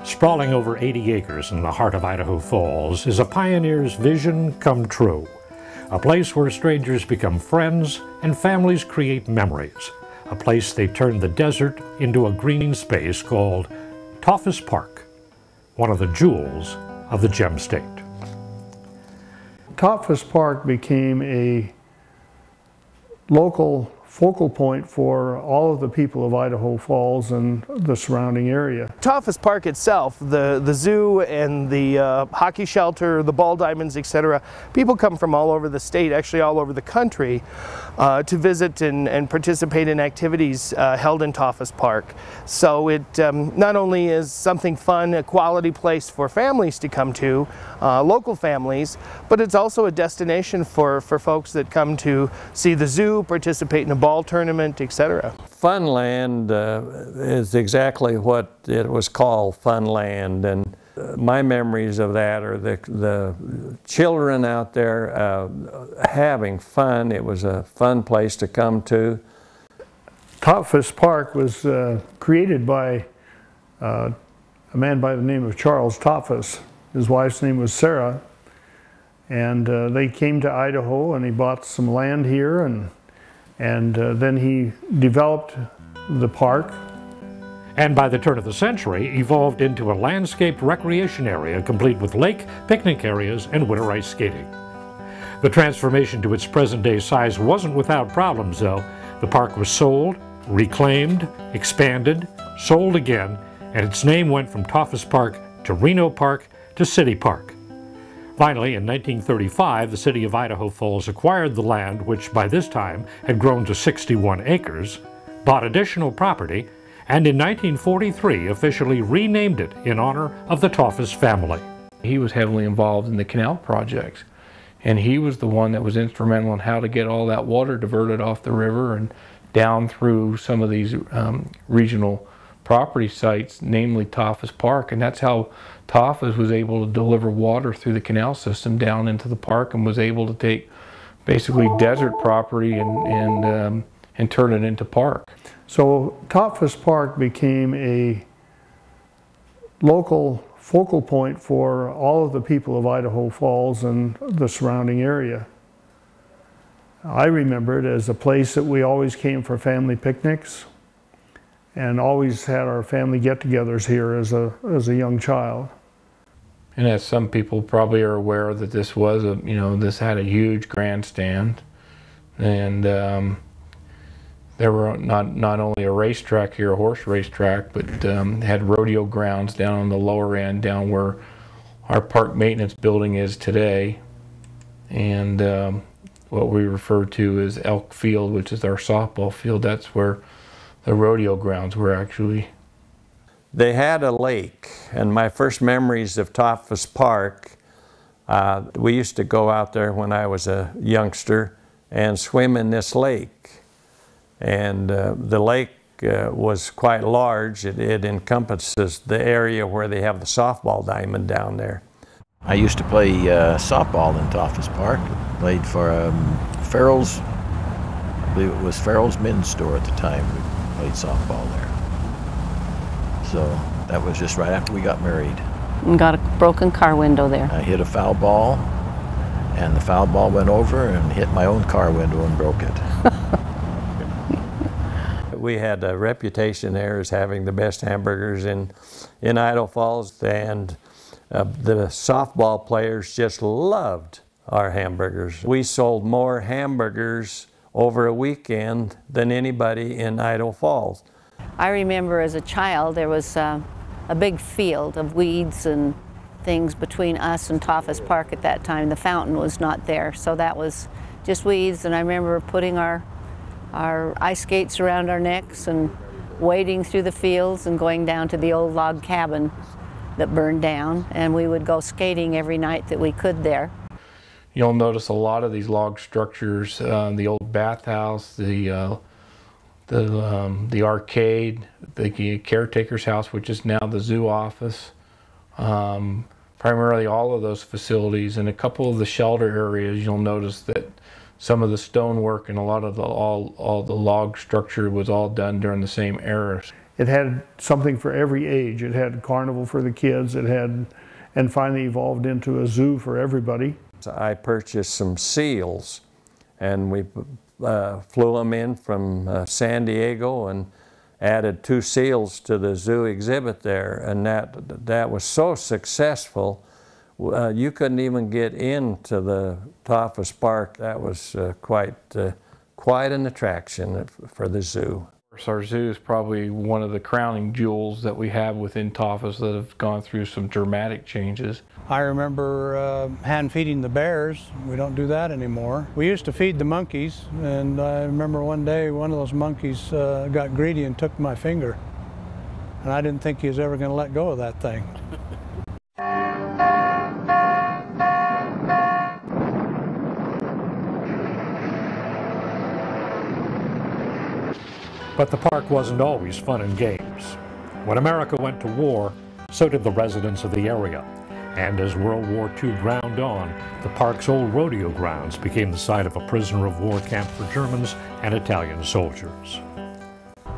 Sprawling over 80 acres in the heart of Idaho Falls is a pioneer's vision come true. A place where strangers become friends and families create memories. A place they turned the desert into a green space called Tautphaus Park, one of the jewels of the Gem State. Tautphaus Park became a local focal point for all of the people of Idaho Falls and the surrounding area. Tautphaus Park itself, the zoo and the hockey shelter, the ball diamonds, etc. People come from all over the state, actually all over the country, to visit and participate in activities held in Tautphaus Park. So it not only is something fun, a quality place for families to come to, local families, but it's also a destination for folks that come to see the zoo, participate in a ball tournament, etc. Funland is exactly what it was called, Funland, and my memories of that are the children out there having fun. It was a fun place to come to. Tautphaus Park was created by a man by the name of Charles Tautphaus. His wife's name was Sarah, and they came to Idaho and he bought some land here, and then he developed the park. And by the turn of the century, evolved into a landscaped recreation area complete with lake, picnic areas, and winter ice skating. The transformation to its present-day size wasn't without problems, though. The park was sold, reclaimed, expanded, sold again, and its name went from Tautphaus Park to Reno Park to City Park. Finally, in 1935, the city of Idaho Falls acquired the land, which by this time had grown to 61 acres, bought additional property, and in 1943 officially renamed it in honor of the Tautphaus family. He was heavily involved in the canal projects, and he was the one that was instrumental in how to get all that water diverted off the river and down through some of these regional property sites, namely Tautphaus Park, and that's how Tautphaus was able to deliver water through the canal system down into the park and was able to take basically desert property and turn it into park. So Tautphaus Park became a local focal point for all of the people of Idaho Falls and the surrounding area. I remember it as a place that we always came for family picnics and always had our family get-togethers here as a young child. And as some people probably are aware that this was this had a huge grandstand, and there were not only a racetrack here, a horse racetrack, but had rodeo grounds down on the lower end, down where our park maintenance building is today, and what we refer to as Elk Field, which is our softball field. That's where the rodeo grounds were actually. They had a lake, and my first memories of Tautphaus Park, we used to go out there when I was a youngster and swim in this lake. And the lake was quite large. It encompasses the area where they have the softball diamond down there. I used to play softball in Tautphaus Park. Played for Farrell's, I believe it was Farrell's men's store at the time. We played softball there. So that was just right after we got married. And got a broken car window there. I hit a foul ball, and the foul ball went over and hit my own car window and broke it. We had a reputation there as having the best hamburgers in Idaho Falls, and the softball players just loved our hamburgers. We sold more hamburgers over a weekend than anybody in Idaho Falls. I remember as a child there was a big field of weeds and things between us and Tautphaus Park at that time. The fountain was not there, so that was just weeds, and I remember putting our ice skates around our necks and wading through the fields and going down to the old log cabin that burned down, and we would go skating every night that we could there. You'll notice a lot of these log structures, the old bathhouse, the arcade, the caretaker's house, which is now the zoo office, primarily all of those facilities, and a couple of the shelter areas. You'll notice that some of the stonework and a lot of all the log structure was all done during the same era. it had something for every age. It had carnival for the kids, and finally evolved into a zoo for everybody. I purchased some seals, and we flew them in from San Diego and added 2 seals to the zoo exhibit there, and that was so successful. You couldn't even get into the Tautphaus Park. That was quite an attraction for the zoo. Our zoo is probably one of the crowning jewels that we have within Tautphaus that have gone through some dramatic changes. I remember hand feeding the bears. We don't do that anymore. We used to feed the monkeys, and I remember one day one of those monkeys got greedy and took my finger. And I didn't think he was ever going to let go of that thing. But the park wasn't always fun and games. When America went to war, so did the residents of the area. And as World War II ground on, the park's old rodeo grounds became the site of a prisoner of war camp for Germans and Italian soldiers.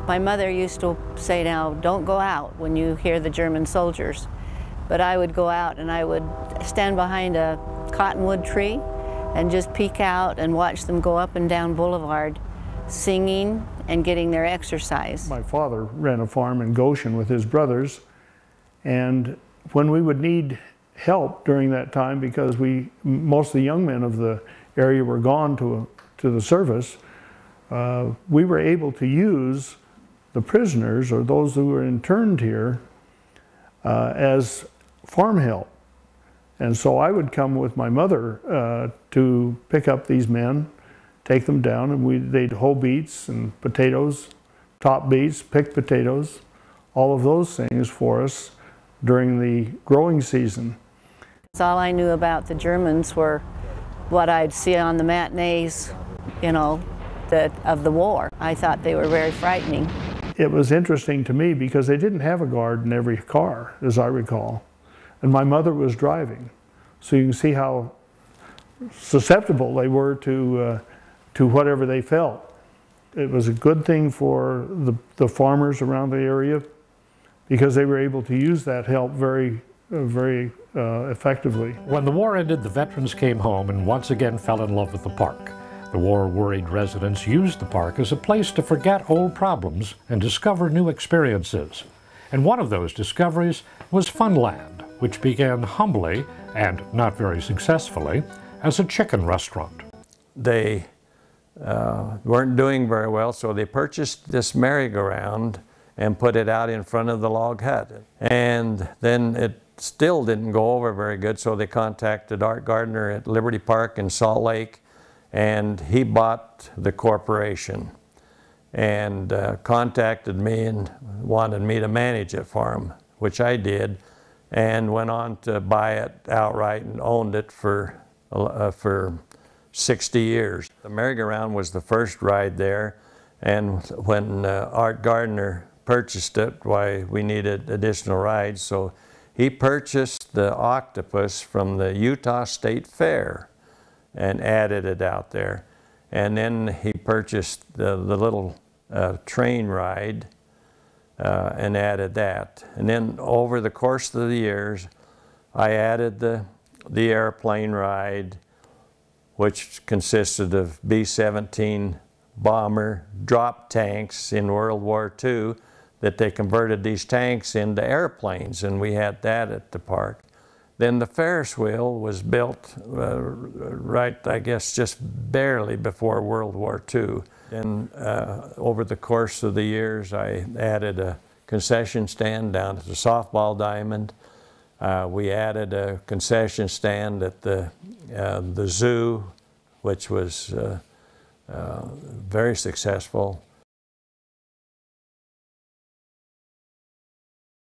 My mother used to say, now, don't go out when you hear the German soldiers. But I would go out and I would stand behind a cottonwood tree and just peek out and watch them go up and down Boulevard, singing and getting their exercise. My father ran a farm in Goshen with his brothers, and when we would need help during that time, because most of the young men of the area were gone to the service, we were able to use the prisoners or those who were interned here as farm help. And so I would come with my mother to pick up these men, take them down, and they'd hoe beets and potatoes, top beets, pick potatoes, all of those things for us during the growing season. All I knew about the Germans were what I'd see on the matinees, you know, of the war. I thought they were very frightening. It was interesting to me because they didn't have a guard in every car, as I recall. And my mother was driving. So you can see how susceptible they were to whatever they felt. It was a good thing for the farmers around the area because they were able to use that help very effectively. When the war ended, the veterans came home and once again fell in love with the park. The war-worried residents used the park as a place to forget old problems and discover new experiences. And one of those discoveries was Funland, which began humbly, and not very successfully, as a chicken restaurant. They weren't doing very well, so they purchased this merry-go-round and put it out in front of the log hut. And then it still didn't go over very good, so they contacted Art Gardner at Liberty Park in Salt Lake, and he bought the corporation and contacted me and wanted me to manage it for him, which I did, and went on to buy it outright and owned it for 60 years. The merry-go-round was the first ride there, and when Art Gardner purchased it, why, we needed additional rides, so he purchased the octopus from the Utah State Fair and added it out there. And then he purchased the little train ride and added that. And then over the course of the years, I added the airplane ride, which consisted of B-17 bomber drop tanks in World War II, that they converted these tanks into airplanes, and we had that at the park. Then the Ferris wheel was built right, I guess, just barely before World War II. And over the course of the years, I added a concession stand down at the softball diamond. We added a concession stand at the zoo, which was very successful.